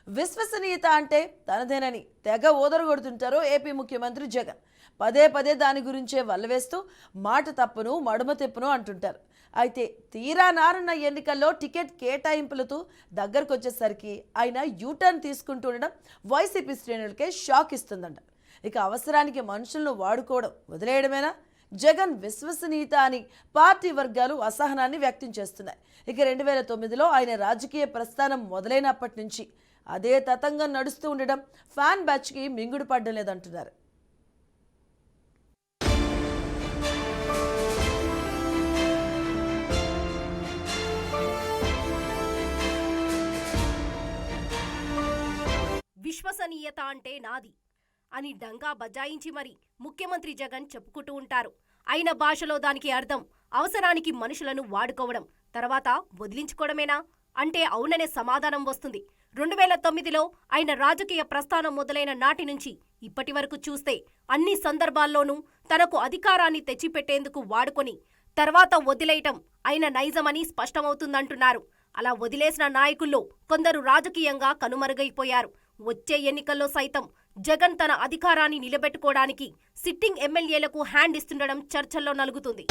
విశ్వసనీయత అంటే తనదేనని తెగ ఓదరగొడుతుంటారు ఏపీ ముఖ్యమంత్రి జగన్. పదే పదే దాని గురించే వల్లవేస్తూ మాట తప్పును మడుమ తెప్పును అంటుంటారు. అయితే తీరా నారున్న ఎన్నికల్లో టికెట్ కేటాయింపులతో దగ్గరకు వచ్చేసరికి ఆయన యూటర్న్ తీసుకుంటుండడం వైసీపీ శ్రేణులకే షాక్ ఇస్తుందంట. ఇక అవసరానికి మనుషులను వాడుకోవడం వదిలేయడమేనా జగన్ విశ్వసనీయత అని పార్టీ వర్గాలు అసహనాన్ని వ్యక్తం చేస్తున్నాయి. ఇక 2009లో ఆయన రాజకీయ ప్రస్థానం మొదలైనప్పటి నుంచి అదే తతంగం నడుస్తూ ఉండడం ఫ్యాన్ బ్యాచ్కి మింగుడు పడ్డం లేదంటున్నారు. విశ్వసనీయత అంటే నాది అని డంకా బజాయించి మరి ముఖ్యమంత్రి జగన్ చెప్పుకుంటూ ఉంటారు. అయిన భాషలో దానికి అర్థం అవసరానికి మనుషులను వాడుకోవడం, తర్వాత వదిలించుకోవడమేనా అంటే అవుననే సమాధానం వస్తుంది. 2009లో ఆయన రాజకీయ ప్రస్థానం మొదలైన నాటి నుంచి ఇప్పటి వరకు చూస్తే అన్ని సందర్భాల్లోనూ తనకు అధికారాన్ని తెచ్చిపెట్టేందుకు వాడుకొని తర్వాత వదిలేయటం ఆయన నైజమని స్పష్టమవుతుందంటున్నారు. అలా వదిలేసిన నాయకుల్లో కొందరు రాజకీయంగా కనుమరుగైపోయారు. వచ్చే ఎన్నికల్లో సైతం జగన్ తన అధికారాన్ని నిలబెట్టుకోవడానికి సిట్టింగ్ ఎమ్మెల్యేలకు హ్యాండ్ ఇస్తుండడం చర్చల్లో నలుగుతుంది.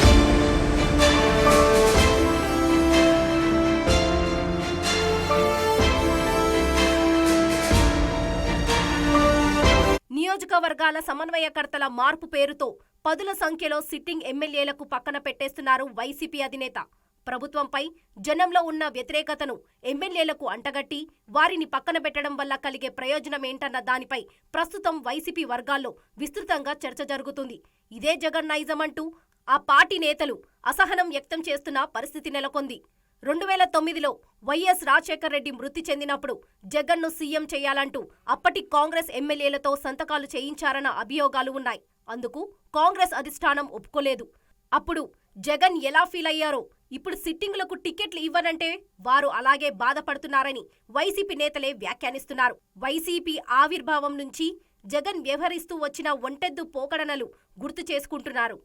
నియోజకవర్గాల సమన్వయకర్తల మార్పు పేరుతో పదుల సంఖ్యలో సిట్టింగ్ ఎమ్మెల్యేలకు పక్కన పెట్టేస్తున్నారు వైసీపీ అధినేత. ప్రభుత్వంపై జనంలో ఉన్న వ్యతిరేకతను ఎమ్మెల్యేలకు అంటగట్టి వారిని పక్కన పెట్టడం వల్ల కలిగే ప్రయోజనమేంటన్న దానిపై ప్రస్తుతం వైసీపీ వర్గాల్లో విస్తృతంగా చర్చ జరుగుతుంది. ఇదే జగన్ నైజం అంటూ ఆ పార్టీ నేతలు అసహనం వ్యక్తం చేస్తున్న పరిస్థితి నెలకొంది. 2009లో వైఎస్ రాజశేఖర్ రెడ్డి మృతి చెందినప్పుడు జగన్ను సీఎం చేయాలంటూ అప్పటి కాంగ్రెస్ ఎమ్మెల్యేలతో సంతకాలు చేయించారన్న అభియోగాలు ఉన్నాయి. అందుకు కాంగ్రెస్ అధిష్టానం ఒప్పుకోలేదు. అప్పుడు జగన్ ఎలా ఫీల్ అయ్యారో ఇప్పుడు సిట్టింగులకు టికెట్లు ఇవ్వనంటే వారు అలాగే బాధపడుతున్నారని వైసీపీ నేతలే వ్యాఖ్యానిస్తున్నారు. వైసీపీ ఆవిర్భావం నుంచి జగన్ వ్యవహరిస్తూ వచ్చిన ఒంటెద్దు పోకడనలు గుర్తు చేసుకుంటున్నారు.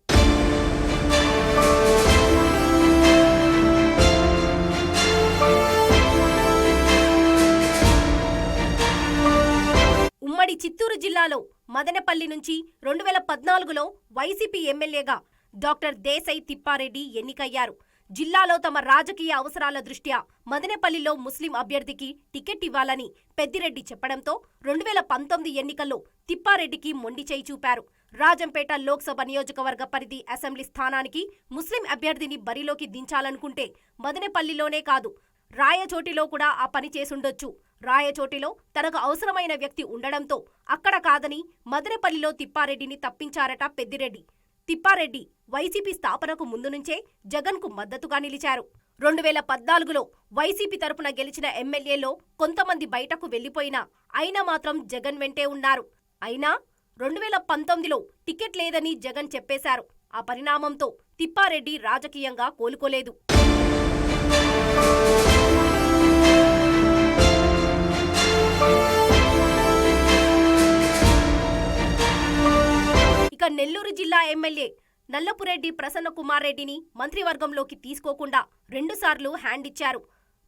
ఉమ్మడి చిత్తూరు జిల్లాలో మదనపల్లి నుంచి 2014లో వైసీపీ ఎమ్మెల్యేగా డాక్టర్ దేశాయ్ తిప్పారెడ్డి ఎన్నికయ్యారు. జిల్లాలో తమ రాజకీయ అవసరాల దృష్ట్యా మదనపల్లిలో ముస్లిం అభ్యర్థికి టికెట్ ఇవ్వాలని పెద్దిరెడ్డి చెప్పడంతో 2019 ఎన్నికల్లో తిప్పారెడ్డికి మొండి చేయి చూపారు. రాజంపేట లోక్సభ నియోజకవర్గ పరిధి అసెంబ్లీ స్థానానికి ముస్లిం అభ్యర్థిని బరిలోకి దించాలనుకుంటే మదనపల్లిలోనే కాదు రాయచోటిలో కూడా ఆ పని చేసుండొచ్చు. రాయచోటిలో తనకు అవసరమైన వ్యక్తి ఉండడంతో అక్కడ కాదని మదనపల్లిలో తిప్పారెడ్డిని తప్పించారట పెద్దిరెడ్డి. తిప్పారెడ్డి వైసీపీ స్థాపనకు ముందు నుంచే జగన్కు మద్దతుగా నిలిచారు. 2014లో వైసీపీ తరపున గెలిచిన ఎమ్మెల్యేలో కొంతమంది బయటకు వెళ్లిపోయినా అయినా మాత్రం జగన్ వెంటే ఉన్నారు. అయినా 2019లో టికెట్ లేదని జగన్ చెప్పేశారు. ఆ పరిణామంతో తిప్పారెడ్డి రాజకీయంగా కోలుకోలేదు. ఇక నెల్లూరు జిల్లా ఎమ్మెల్యే నల్లపురెడ్డి ప్రసన్నకుమార్ రెడ్డిని మంత్రివర్గంలోకి తీసుకోకుండా 2 సార్లు హ్యాండ్ ఇచ్చారు.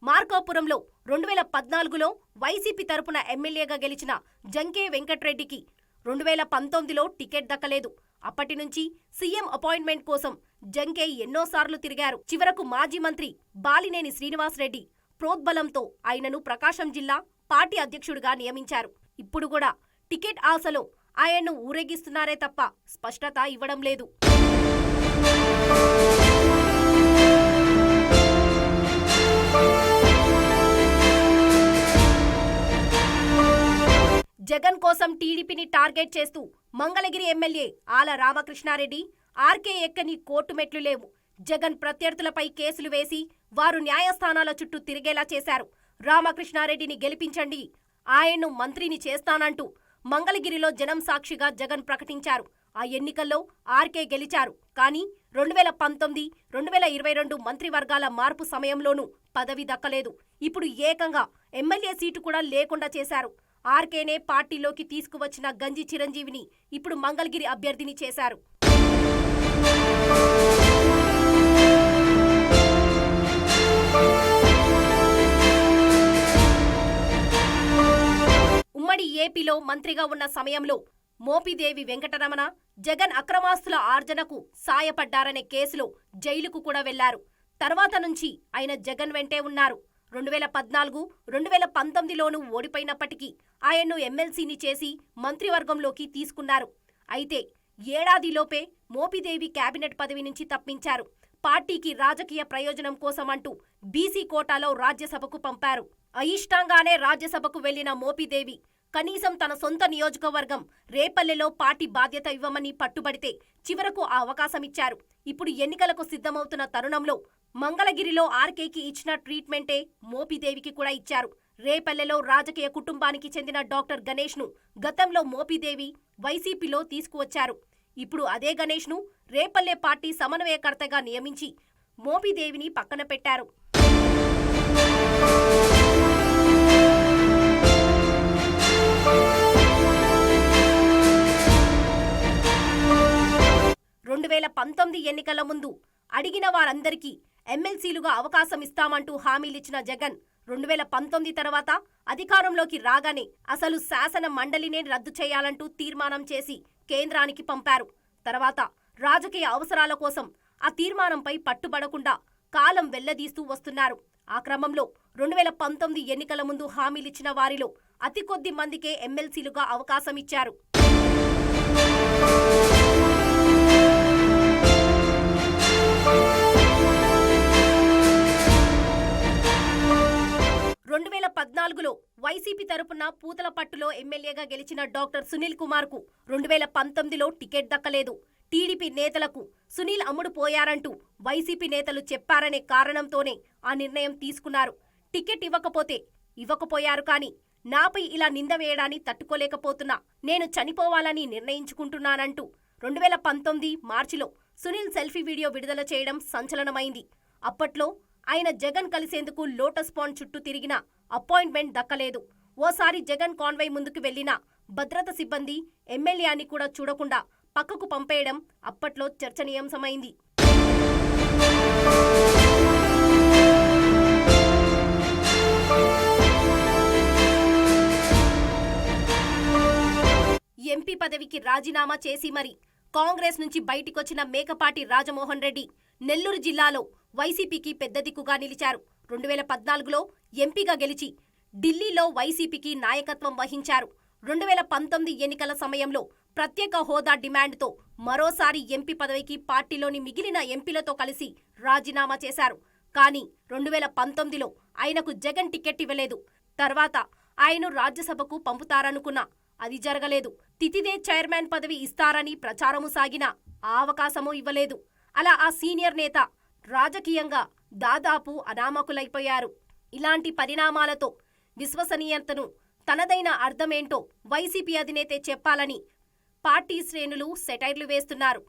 మార్కాపురంలో 2014లో వైసీపీ తరపున ఎమ్మెల్యేగా గెలిచిన జంకే వెంకట్రెడ్డికి 2019లో టికెట్ దక్కలేదు. అప్పటి నుంచి సీఎం అపాయింట్మెంట్ కోసం జంకే ఎన్నోసార్లు తిరిగారు. చివరకు మాజీ మంత్రి బాలినేని శ్రీనివాసరెడ్డి ప్రోద్బలంతో ఆయనను ప్రకాశం జిల్లా పార్టీ అధ్యక్షుడిగా నియమించారు. ఇప్పుడు కూడా టికెట్ ఆశలో ఆయన్ను ఊరేగిస్తున్నారే తప్ప స్పష్టత ఇవ్వడం లేదు. జగన్ కోసం టీడీపీని టార్గెట్ చేస్తూ మంగళగిరి ఎమ్మెల్యే ఆల రామకృష్ణారెడ్డి ఆర్కే ఎక్కని కోర్టు మెట్లు లేవు. జగన్ ప్రత్యర్థులపై కేసులు వేసి వారు న్యాయస్థానాల చుట్టూ తిరిగేలా చేశారు. రామకృష్ణారెడ్డిని గెలిపించండి, ఆయన్ను మంత్రిని చేస్తానంటూ మంగళగిరిలో జనం సాక్షిగా జగన్ ప్రకటించారు. ఆ ఎన్నికల్లో ఆర్కే గెలిచారు. కానీ 2019, 2022 మంత్రివర్గాల మార్పు సమయంలోనూ పదవి దక్కలేదు. ఇప్పుడు ఏకంగా ఎమ్మెల్యే సీటు కూడా లేకుండా చేశారు. ఆర్కేనే పార్టీలోకి తీసుకువచ్చిన గంజి చిరంజీవిని ఇప్పుడు మంగళగిరి అభ్యర్థిని చేశారు. ఉమ్మడి ఏపీలో మంత్రిగా ఉన్న సమయంలో మోపిదేవి వెంకటరమణ జగన్ అక్రమాస్తుల ఆర్జనకు సాయపడ్డారనే కేసులో జైలుకు కూడా వెళ్లారు. తర్వాత నుంచి ఆయన జగన్ వెంటే ఉన్నారు. 2014, 2019లోనూ ఓడిపోయినప్పటికీ ఆయన్ను ఎమ్మెల్సీని చేసి మంత్రివర్గంలోకి తీసుకున్నారు. అయితే ఏడాదిలోపే మోపిదేవి కేబినెట్ పదవి నుంచి తప్పించారు. పార్టీకి రాజకీయ ప్రయోజనం కోసం అంటూ బీసీ కోటాలో రాజ్యసభకు పంపారు. అయిష్టంగానే రాజ్యసభకు వెళ్లిన మోపిదేవి కనీసం తన సొంత నియోజకవర్గం రేపల్లెలో పార్టీ బాధ్యత ఇవ్వమని పట్టుబడితే చివరకు ఆ అవకాశమిచ్చారు. ఇప్పుడు ఎన్నికలకు సిద్ధమవుతున్న తరుణంలో మంగళగిరిలో ఆర్కేకి ఇచ్చిన ట్రీట్మెంటే మోపిదేవికి కూడా ఇచ్చారు. రేపల్లెలో రాజకీయ కుటుంబానికి చెందిన డాక్టర్ గణేష్ను గతంలో మోపిదేవి వైసీపీలో తీసుకువచ్చారు. ఇప్పుడు అదే గణేష్ను రేపల్లె పార్టీ సమన్వయకర్తగా నియమించి మోపిదేవిని పక్కన పెట్టారు. ఎన్నికల ముందు అడిగిన వారందరికీ ఎమ్మెల్సీలుగా అవకాశం ఇస్తామంటూ హామీలిచ్చిన జగన్ 2019 తర్వాత అధికారంలోకి రాగానే అసలు శాసన మండలినే రద్దు చేయాలంటూ తీర్మానం చేసి కేంద్రానికి పంపారు. తర్వాత రాజకీయ అవసరాల కోసం ఆ తీర్మానంపై పట్టుబడకుండా కాలం వెళ్లదీస్తూ వస్తున్నారు. ఆ క్రమంలో 2019 ఎన్నికల ముందు హామీలిచ్చిన వారిలో అతి కొద్ది మందికే ఎమ్మెల్సీలుగా అవకాశం ఇచ్చారు. 2014లో వైసీపీ తరపున పూతలపట్టులో ఎమ్మెల్యేగా గెలిచిన డాక్టర్ సునీల్ కుమార్ కు 2019లో టికెట్ దక్కలేదు. టీడీపీ నేతలకు సునీల్ అమ్ముడు పోయారంటూ వైసీపీ నేతలు చెప్పారనే కారణంతోనే ఆ నిర్ణయం తీసుకున్నారు. టికెట్ ఇవ్వకపోయారు కానీ నాపై ఇలా నింద వేయడాన్ని తట్టుకోలేకపోతున్నా, నేను చనిపోవాలని నిర్ణయించుకుంటున్నానంటూ 2019 మార్చిలో సునీల్ సెల్ఫీ వీడియో విడుదల చేయడం సంచలనమైంది. అప్పట్లో ఆయన జగన్ కలిసేందుకు లోటస్ పాండ్ చుట్టూ తిరిగిన అపాయింట్మెంట్ దక్కలేదు. ఓసారి జగన్ కాన్వాయ్ ముందుకు వెళ్లిన భద్రత సిబ్బంది ఎమ్మెల్యే అని కూడా చూడకుండా పక్కకు పంపేయడం అప్పట్లో చర్చనీయాంశమైంది. ఎంపీ పదవికి రాజీనామా చేసి మరి కాంగ్రెస్ నుంచి బయటికొచ్చిన మేకపాటి రాజమోహన్ రెడ్డి నెల్లూరు జిల్లాలో వైసీపీకి పెద్ద దిక్కుగా నిలిచారు. 2014లో ఎంపీగా గెలిచి ఢిల్లీలో వైసీపీకి నాయకత్వం వహించారు. 2019 ఎన్నికల సమయంలో ప్రత్యేక హోదా డిమాండ్తో మరోసారి ఎంపీ పదవికి పార్టీలోని మిగిలిన ఎంపీలతో కలిసి రాజీనామా చేశారు. కానీ 2019లో ఆయనకు జగన్ టికెట్ ఇవ్వలేదు. తర్వాత ఆయన్ను రాజ్యసభకు పంపుతారనుకున్నా అది జరగలేదు. తితిదే చైర్మన్ పదవి ఇస్తారని ప్రచారము సాగినా ఆ అవకాశమూ ఇవ్వలేదు. అలా ఆ సీనియర్ నేత రాజకీయంగా దాదాపు అనామకులైపోయారు. ఇలాంటి పరిణామాలతో విశ్వసనీయతను తనదైన అర్థమేంటో వైసీపీ అధినేతే చెప్పాలని పార్టీ శ్రేణులు సెటైర్లు వేస్తున్నారు.